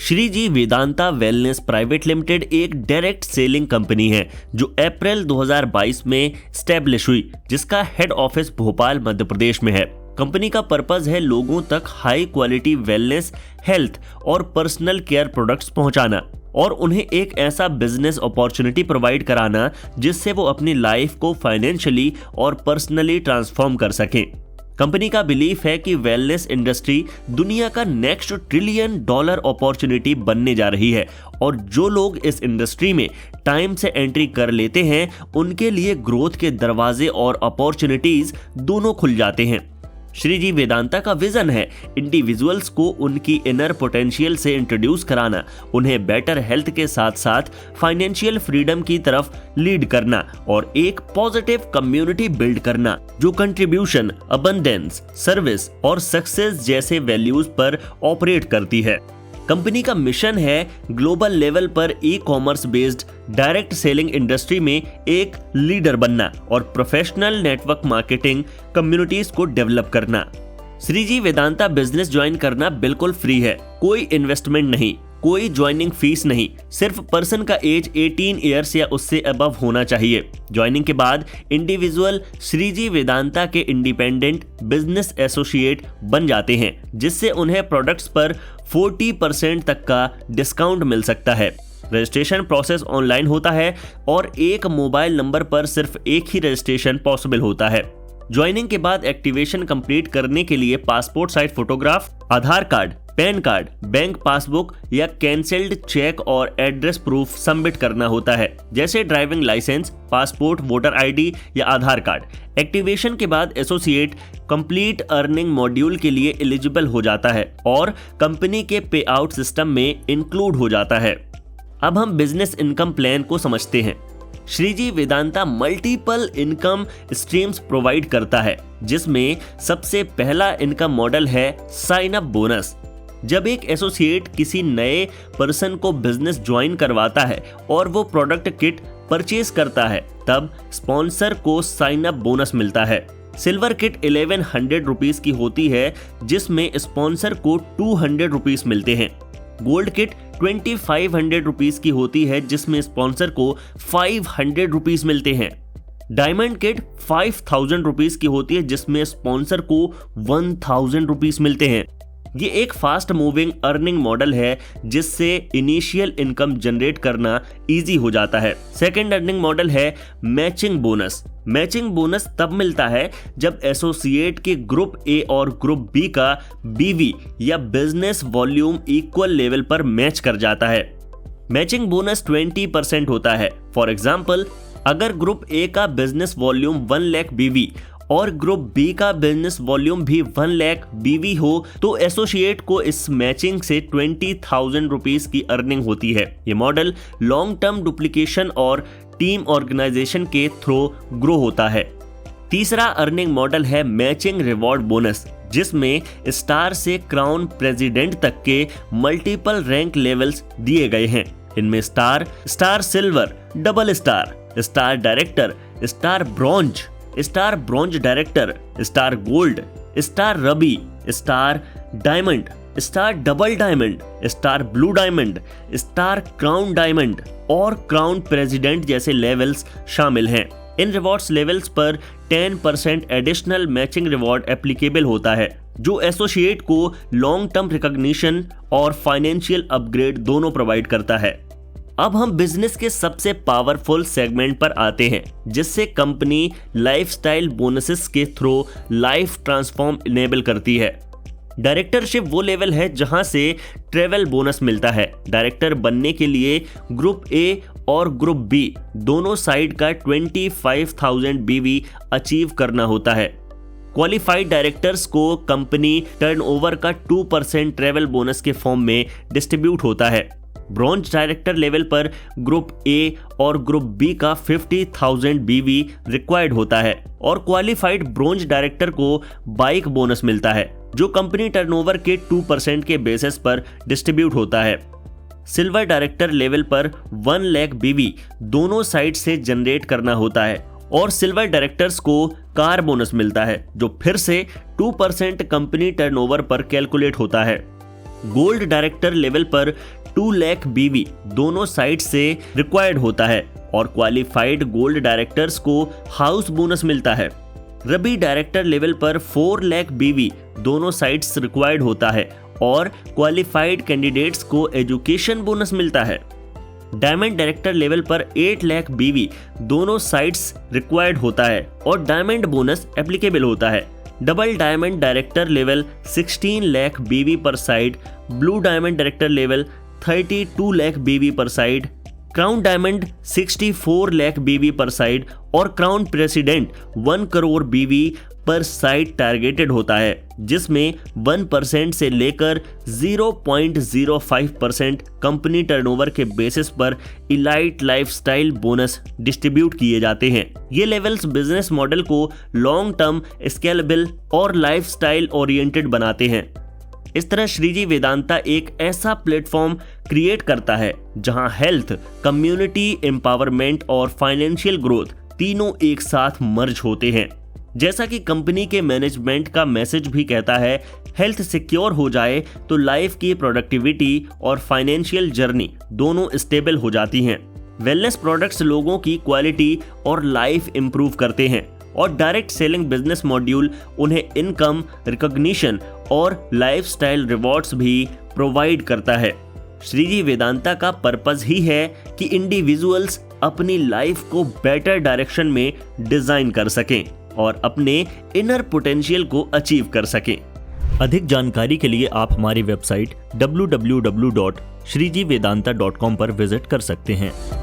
Shriji Vedanta wellness private limited एक direct selling company है जो अप्रैल 2022 में स्टैब्लिश हुई, जिसका हेड ऑफिस भोपाल मध्य प्रदेश में है। कंपनी का पर्पस है लोगों तक हाई क्वालिटी वेलनेस, हेल्थ और पर्सनल केयर प्रोडक्ट्स पहुंचाना और उन्हें एक ऐसा बिजनेस अपॉर्चुनिटी प्रोवाइड कराना जिससे वो अपनी लाइफ को फाइनेंशियली और पर्सनली ट्रांसफॉर्म कर सकें। कंपनी का बिलीफ है कि वेलनेस इंडस्ट्री दुनिया का नेक्स्ट $1 ट्रिलियन अपॉर्चुनिटी बनने जा रही है और जो लोग इस इंडस्ट्री में टाइम से एंट्री कर लेते हैं उनके लिए ग्रोथ के दरवाजे और अपॉर्चुनिटीज दोनों खुल जाते हैं। श्रीजी वेदांता का विजन है इंडिविजुअल्स को उनकी इनर पोटेंशियल से इंट्रोड्यूस कराना, उन्हें बेटर हेल्थ के साथ साथ फाइनेंशियल फ्रीडम की तरफ लीड करना और एक पॉजिटिव कम्युनिटी बिल्ड करना जो कंट्रीब्यूशन, अबंडेंस, सर्विस और सक्सेस जैसे वैल्यूज पर ऑपरेट करती है। कंपनी का मिशन है ग्लोबल लेवल पर e commerce based direct selling industry में एक लीडर बनना और प्रोफेशनल नेटवर्क मार्केटिंग कम्युनिटीज को डेवलप करना। श्रीजी वेदांता बिजनेस ज्वाइन करना बिल्कुल फ्री है, कोई इन्वेस्टमेंट नहीं, कोई ज्वाइनिंग फीस नहीं, सिर्फ पर्सन का एज 18 ईयर्स या उससे अबव होना चाहिए। ज्वाइनिंग के बाद इंडिविजुअल श्रीजी वेदांता के इंडिपेंडेंट बिजनेस एसोसिएट बन जाते हैं, जिससे उन्हें प्रोडक्ट्स पर 40% तक का डिस्काउंट मिल सकता है। रजिस्ट्रेशन प्रोसेस ऑनलाइन होता है और एक मोबाइल नंबर पर सिर्फ एक ही रजिस्ट्रेशन पॉसिबल होता है। ज्वाइनिंग के बाद एक्टिवेशन कंप्लीट करने के लिए passport size photograph, Aadhaar card, pan card, bank passbook या कैंसिल्ड चेक और एड्रेस प्रूफ सबमिट करना होता है, जैसे driving licence, passport, voter ID या आधार कार्ड। एक्टिवेशन के बाद एसोसिएट कंप्लीट अर्निंग मॉड्यूल के लिए एलिजिबल हो जाता है और कंपनी के पे आउट सिस्टम में इंक्लूड हो जाता है। अब हम बिजनेस इनकम प्लान को समझते हैं। Shreeji Vedanta multiple income streams provide करता है, जिसमें सबसे पहला इनकम मॉडल है साइन अप बोनस। जब एक एसोसिएट किसी नए पर्सन को बिजनेस ज्वाइन करवाता है और वो प्रोडक्ट किट परचेज करता है, तब स्पॉन्सर को साइन अप बोनस मिलता है। सिल्वर किट 1100 रुपीज की होती है, जिसमें स्पॉन्सर को 200 रुपीज मिलते हैं। गोल्ड किट 2500 रुपीज की होती है, जिसमें स्पॉन्सर को 500 रुपीज मिलते हैं। डायमंड किट 5000 रुपीज की होती है, जिसमें स्पॉन्सर को 1000 रुपीज मिलते हैं। ये एक फास्ट मूविंग अर्निंग मॉडल है, जिससे इनिशियल इनकम जनरेट करना इजी हो जाता है। सेकंड अर्निंग मॉडल है मैचिंग बोनस। मैचिंग बोनस तब मिलता है जब एसोसिएट के ग्रुप ए और ग्रुप बी का बीवी या बिजनेस वॉल्यूम इक्वल लेवल पर मैच कर जाता है। मैचिंग बोनस 20% होता है। फॉर एग्जाम्पल, अगर ग्रुप ए का बिजनेस वॉल्यूम 1 लाख बीवी और ग्रुप बी का बिजनेस वॉल्यूम भी 1 लाख बीवी हो तो एसोसिएट को इस मैचिंग से 20,000 रुपीज की अर्निंग होती है। ये मॉडल लॉन्ग टर्म डुप्लीकेशन और टीम ऑर्गेनाइजेशन के थ्रू ग्रो होता है। तीसरा अर्निंग मॉडल है मैचिंग रिवॉर्ड बोनस, जिसमें स्टार से क्राउन प्रेसिडेंट तक के मल्टीपल रैंक लेवल्स दिए गए हैं। इनमें star, star silver, double star, star director, star bronze, star bronze director, star gold, star ruby, star diamond, star double diamond, star blue diamond, star crown diamond और crown president जैसे levels शामिल हैं। इन rewards levels पर 10% additional matching reward applicable होता है, जो associate को long term recognition और फाइनेंशियल अपग्रेड दोनों प्रोवाइड करता है। अब हम बिजनेस के सबसे पावरफुल सेगमेंट पर आते हैं, जिससे कंपनी लाइफस्टाइल बोनसेस के थ्रू लाइफ ट्रांसफॉर्म इनेबल करती है। डायरेक्टरशिप वो लेवल है जहां से ट्रेवल बोनस मिलता है। डायरेक्टर बनने के लिए ग्रुप ए और ग्रुप बी दोनों साइड का 25,000 बीवी अचीव करना होता है। क्वालिफाइड डायरेक्टर्स को कंपनी टर्नओवर का 2% ट्रेवल बोनस के फॉर्म में डिस्ट्रीब्यूट होता है। ब्रॉन्ज डायरेक्टर लेवल पर ग्रुप ए और ग्रुप बी का 50,000 बीवी रिक्वायर्ड होता है और क्वालिफाइड ब्रॉन्ज डायरेक्टर को बाइक बोनस मिलता है, जो कंपनी टर्नओवर के 2% के बेसिस पर डिस्ट्रीब्यूट होता है। सिल्वर डायरेक्टर लेवल पर 1 लाख बीवी दोनों साइड से जनरेट करना होता है और सिल्वर डायरेक्टर्स को कार बोनस मिलता है, जो फिर से 2% कंपनी टर्नओवर पर कैलकुलेट होता है। गोल्ड डायरेक्टर लेवल पर 2 लाख BV दोनों साइड से रिक्वायर्ड होता है और क्वालिफाइड गोल्ड डायरेक्टर्स को हाउस बोनस मिलता है। रबी डायरेक्टर लेवल पर 4 लाख BV दोनों साइड्स रिक्वायर्ड होता है और क्वालिफाइड कैंडिडेट्स को एजुकेशन बोनस मिलता है। डायमंड डायरेक्टर लेवल पर 8 लाख BV दोनों साइड्स रिक्वायर्ड होता है और डायमंड बोनस एप्लीकेबल होता है। Double diamond director level 16 lakh BV पर side, blue diamond director level 32 lakh BV पर side, crown diamond 64 lakh BV पर साइड और क्राउन प्रेसिडेंट 1 करोड़ BV पर साइड टारगेटेड होता है, जिसमें 1% से लेकर 0.05% कंपनी टर्नओवर के बेसिस पर इलाइट लाइफस्टाइल बोनस डिस्ट्रीब्यूट किए जाते हैं। ये लेवल्स बिजनेस मॉडल को लॉन्ग टर्म, स्केलेबल और लाइफस्टाइल ओरिएंटेड बनाते हैं। इस तरह श्रीजी वेदांता एक ऐसा प्लेटफॉर्म क्रिएट करता है जहां हेल्थ, कम्युनिटी एम्पावरमेंट और फाइनेंशियल ग्रोथ तीनों एक साथ मर्ज होते हैं। जैसा कि कंपनी के मैनेजमेंट का मैसेज भी कहता है, हेल्थ सिक्योर हो जाए तो लाइफ की प्रोडक्टिविटी और फाइनेंशियल जर्नी दोनों स्टेबल हो जाती हैं। वेलनेस प्रोडक्ट्स लोगों की क्वालिटी और लाइफ इंप्रूव करते हैं और डायरेक्ट सेलिंग बिजनेस मॉड्यूल उन्हें इनकम, रिकॉग्निशन और लाइफस्टाइल रिवॉर्ड्स भी प्रोवाइड करता है। श्रीजी वेदांता का पर्पस ही है कि इंडिविजुअल्स अपनी लाइफ को बेटर डायरेक्शन में डिजाइन कर सकें और अपने इनर पोटेंशियल को अचीव कर सकें। अधिक जानकारी के लिए आप हमारी वेबसाइट www.shrijivedanta.com पर विजिट कर सकते हैं।